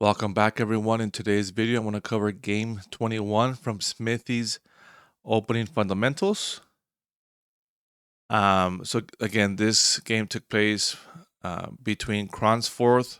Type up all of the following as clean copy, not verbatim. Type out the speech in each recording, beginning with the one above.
Welcome back, everyone. In today's video, I'm going to cover game 21 from Smithy's Opening Fundamentals. So again, this game took place between Kronsforth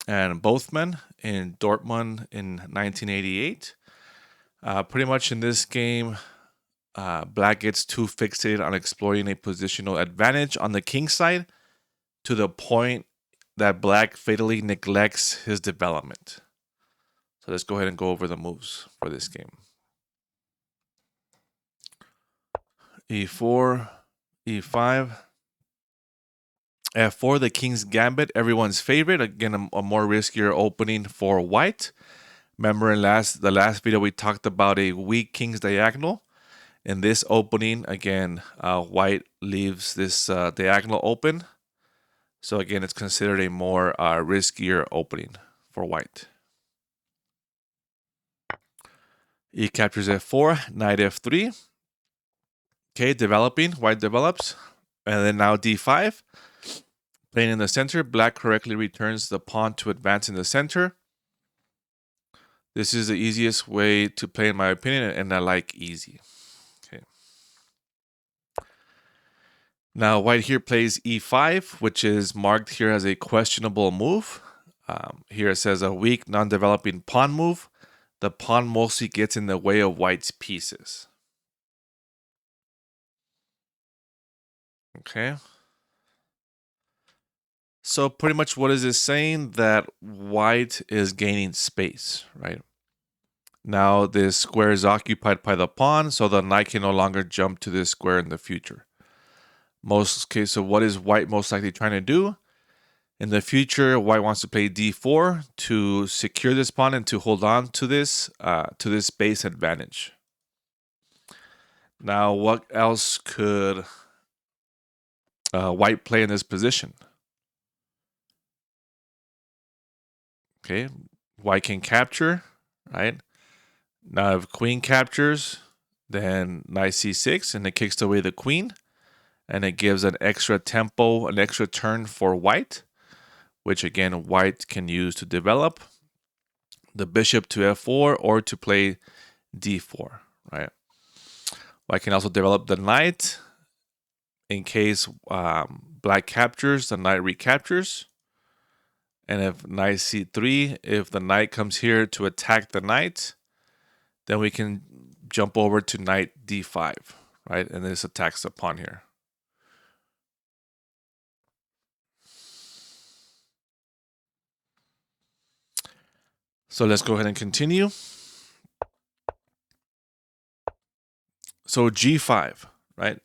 and Bothman in Dortmund in 1988. Pretty much in this game, Black gets too fixated on exploiting a positional advantage on the king side to the point that Black fatally neglects his development. So let's go ahead and go over the moves for this game. E4, E5, F4, the King's Gambit, everyone's favorite. Again, a more riskier opening for White. Remember in the last video we talked about a weak King's Diagonal. In this opening, again, White leaves this diagonal open. So again, it's considered a more riskier opening for White. E captures F4, Knight F3. Okay, developing, White develops. And then now D5. Playing in the center, Black correctly returns the pawn to advance in the center. This is the easiest way to play in my opinion, and I like easy. Okay. Now White here plays E5, which is marked here as a questionable move. Here it says a weak, non-developing pawn move. The pawn mostly gets in the way of White's pieces. Okay. So pretty much what is this saying? That White is gaining space, right? Now this square is occupied by the pawn, so the knight can no longer jump to this square in the future. So what is White most likely trying to do? In the future, White wants to play d4 to secure this pawn and to hold on to this base advantage. Now, what else could White play in this position? Okay, White can capture, right? Now, if Queen captures, then Knight c6, and it kicks away the Queen, and it gives an extra tempo, an extra turn for White, which again White can use to develop the bishop to f4 or to play d4, right? White can also develop the knight in case Black captures, the knight recaptures. And if knight c3, if the knight comes here to attack the knight, then we can jump over to knight d5, right? And this attacks the pawn here. So let's go ahead and continue. So g5, right?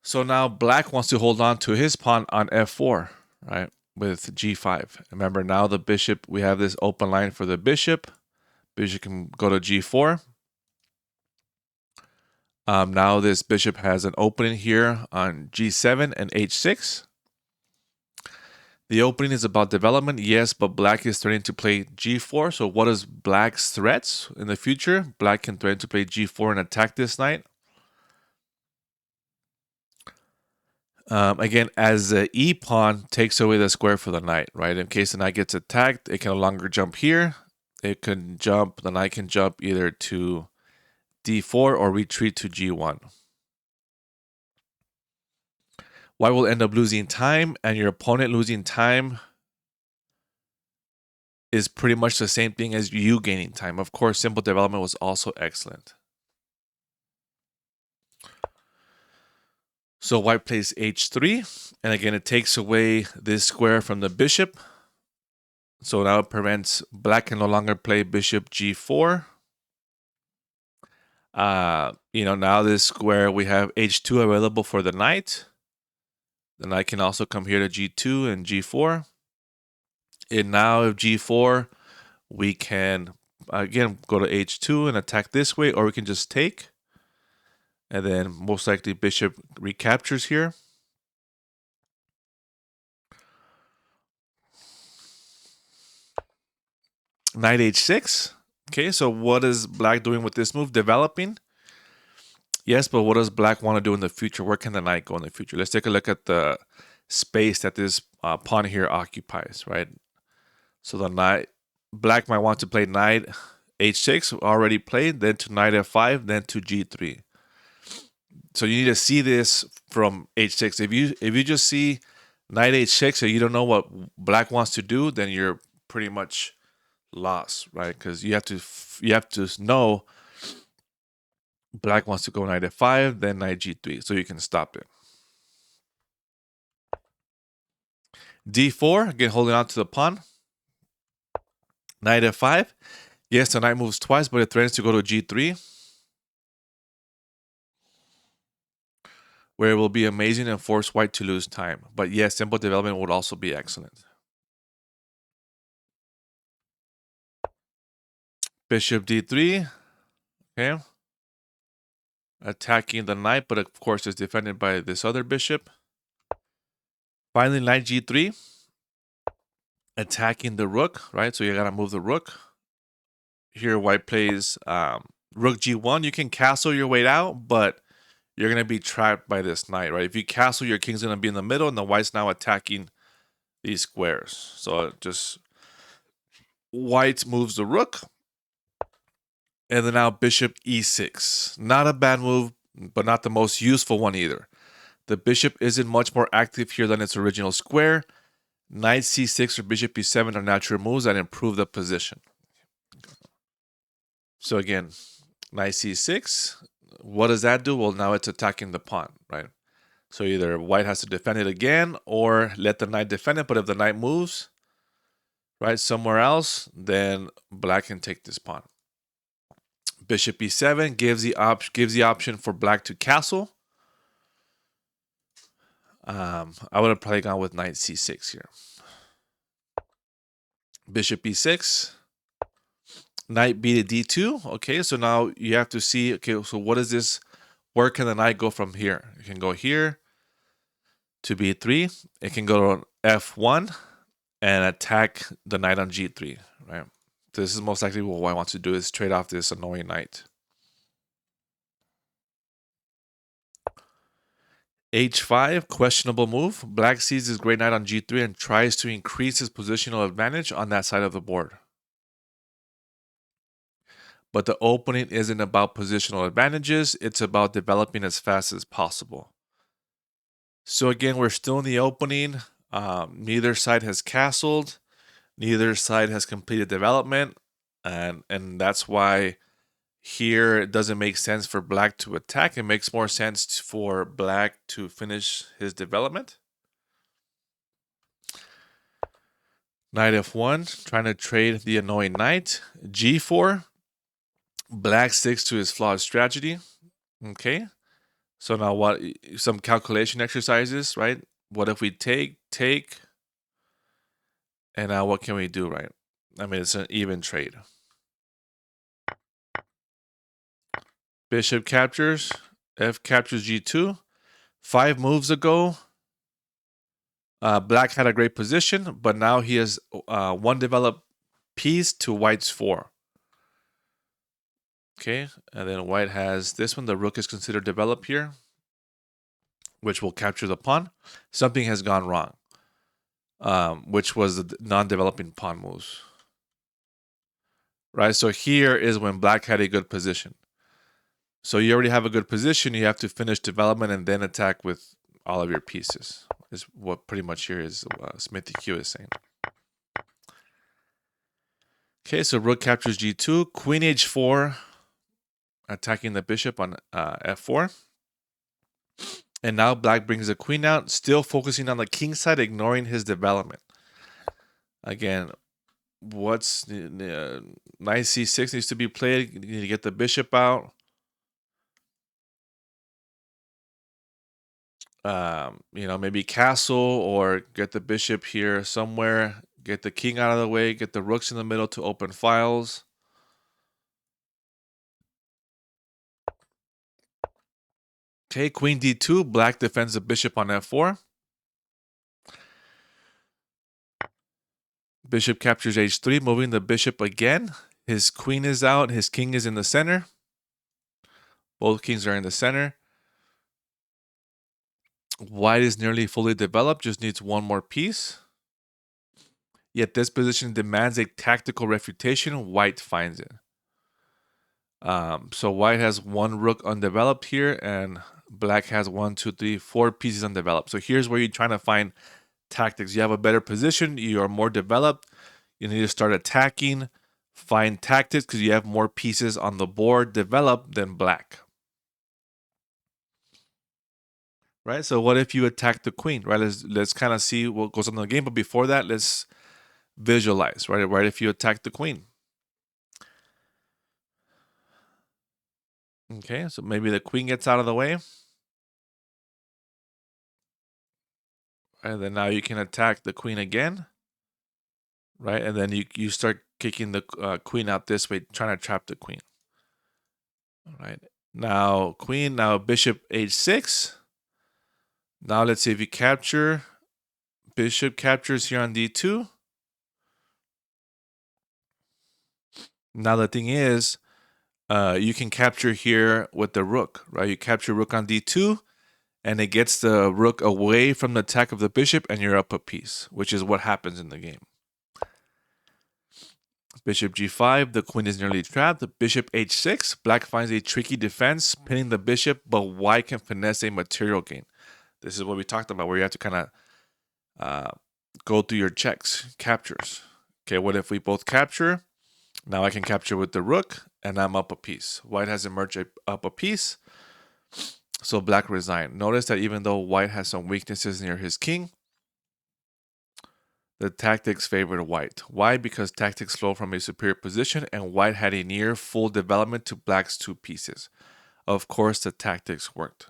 So now Black wants to hold on to his pawn on f4, right? With g5. Remember, now the bishop, we have this open line for the bishop. Bishop can go to g4. Now this bishop has an opening here on g7 and h6. The opening is about development, yes, but Black is threatening to play g4. So what is Black's threats in the future? Black can threaten to play g4 and attack this knight. Again, as the e pawn takes away the square for the knight, right? In case the knight gets attacked, it can no longer jump here. It can jump, the knight can jump either to d4 or retreat to g1. White will end up losing time, and your opponent losing time is pretty much the same thing as you gaining time. Of course, simple development was also excellent. So White plays h3, and again, it takes away this square from the bishop. So now it prevents Black can no longer play bishop g4. Now this square, we have h2 available for the knight. The knight can also come here to g2 and g4. And now if g4, we can, again, go to h2 and attack this way, or we can just take. And then most likely bishop recaptures here. Knight h6. Okay, so what is Black doing with this move? Developing. Yes, but what does Black want to do in the future? Where can the knight go in the future? Let's take a look at the space that this pawn here occupies, right? So the knight, black might want to play knight h6, already played, then to knight f5, then to g3. So you need to see this from h6. If you just see knight h6 and you don't know what black wants to do, then you're pretty much lost, right? Because you have to know black wants to go knight f5, then knight g3, so you can stop it. d4, again holding on to the pawn. Knight f5. Yes, the knight moves twice, but it threatens to go to g3, where it will be amazing and force white to lose time. But yes, simple development would also be excellent. Bishop d3. Okay. Attacking the knight, but of course is defended by this other bishop. Finally, knight g3. Attacking the rook, right? So you gotta move the rook. Here, white plays rook g1. You can castle your way out, but you're gonna be trapped by this knight, right? If you castle, your king's gonna be in the middle, and the white's now attacking these squares. So just white moves the rook, and then now bishop e6. Not a bad move, but not the most useful one either. The bishop isn't much more active here than its original square. Knight c6 or bishop e7 are natural moves that improve the position. So again, knight c6. What does that do? Well, now it's attacking the pawn, right? So either white has to defend it again or let the knight defend it. But if the knight moves, right, somewhere else, then black can take this pawn. Bishop e7 gives the option for black to castle. I would have probably gone with knight c6 here. Bishop e6. Knight b to d2. Okay, so now you have to see, okay, so what is this? Where can the knight go from here? It can go here to b3. It can go to f1 and attack the knight on g3, right? So this is most likely what white wants to do, is trade off this annoying knight. h5, questionable move. Black sees his great knight on g3 and tries to increase his positional advantage on that side of the board. But the opening isn't about positional advantages, it's about developing as fast as possible. So again, we're still in the opening. Neither side has castled. Neither side has completed development. And that's why here it doesn't make sense for black to attack. It makes more sense for black to finish his development. Knight f1, trying to trade the annoying knight. g4, black sticks to his flawed strategy. Okay. So now what? Some calculation exercises, right? What if we take, and now what can we do, right? I mean, it's an even trade. Bishop captures, f captures g2. 5 moves ago, black had a great position, but now he has one developed piece to white's 4. Okay, and then white has this one. The rook is considered developed here, which will capture the pawn. Something has gone wrong, which was the non-developing pawn moves. Right, so here is when black had a good position. So you already have a good position. You have to finish development and then attack with all of your pieces. Is what pretty much here is SmithyQ is saying. Okay, so rook captures g2, queen h4, attacking the bishop on f4. And now black brings the queen out, still focusing on the king side, ignoring his development. Again, what's knight c6 needs to be played. You need to get the bishop out. Maybe castle or get the bishop here somewhere. Get the king out of the way. Get the rooks in the middle to open files. Okay, queen d2. Black defends the bishop on f4. Bishop captures h3, moving the bishop again. His queen is out. His king is in the center. Both kings are in the center. White is nearly fully developed. Just needs one more piece. Yet this position demands a tactical refutation. White finds it. So white has one rook undeveloped here, and black has 1, 2, 3, 4 pieces undeveloped. So here's where you're trying to find tactics. You have a better position. You are more developed. You need to start attacking. Find tactics because you have more pieces on the board developed than black. Right? So what if you attack the queen? Right? Let's kind of see what goes on in the game. But before that, let's visualize. Right? If you attack the queen. Okay, so maybe the queen gets out of the way. And then now you can attack the queen again. Right? And then you start kicking the queen out this way, trying to trap the queen. All right. Now queen, now bishop h6. Now let's see if you capture. Bishop captures here on d2. Now the thing is, you can capture here with the rook, right? You capture rook on d2, and it gets the rook away from the attack of the bishop, and you're up a piece, which is what happens in the game. Bishop g5, the queen is nearly trapped. Bishop h6, black finds a tricky defense, pinning the bishop, but white can finesse a material gain. This is what we talked about, where you have to kind of go through your checks, captures. Okay, what if we both capture? Now I can capture with the rook, and I'm up a piece. White has emerged up a piece, so black resigned. Notice that even though white has some weaknesses near his king, the tactics favored white. Why? Because tactics flow from a superior position, and white had a near full development to black's 2 pieces. Of course, the tactics worked.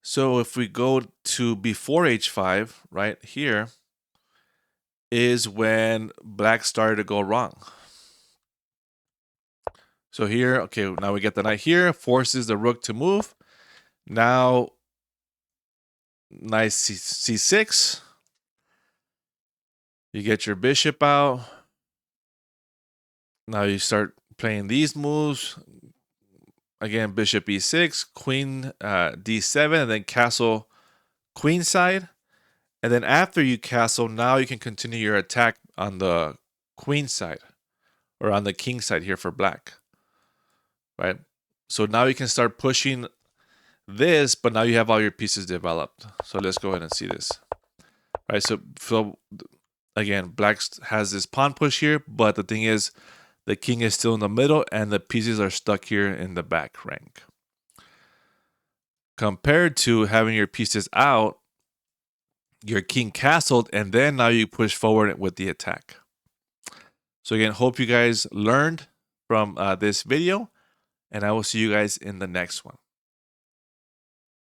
So if we go to before h5, right here, is when black started to go wrong. So here, okay, now we get the knight here, forces the rook to move. Now, knight c6. You get your bishop out. Now you start playing these moves. Again, bishop e6, queen d7, and then castle queenside. And then after you castle, now you can continue your attack on the queen side or on the king side here for black. Right? So now you can start pushing this, but now you have all your pieces developed. So let's go ahead and see this. Right? So again, black has this pawn push here, but the thing is, the king is still in the middle, and the pieces are stuck here in the back rank. Compared to having your pieces out, your king castled, and then now you push forward with the attack. So again, hope you guys learned from this video, and I will see you guys in the next one.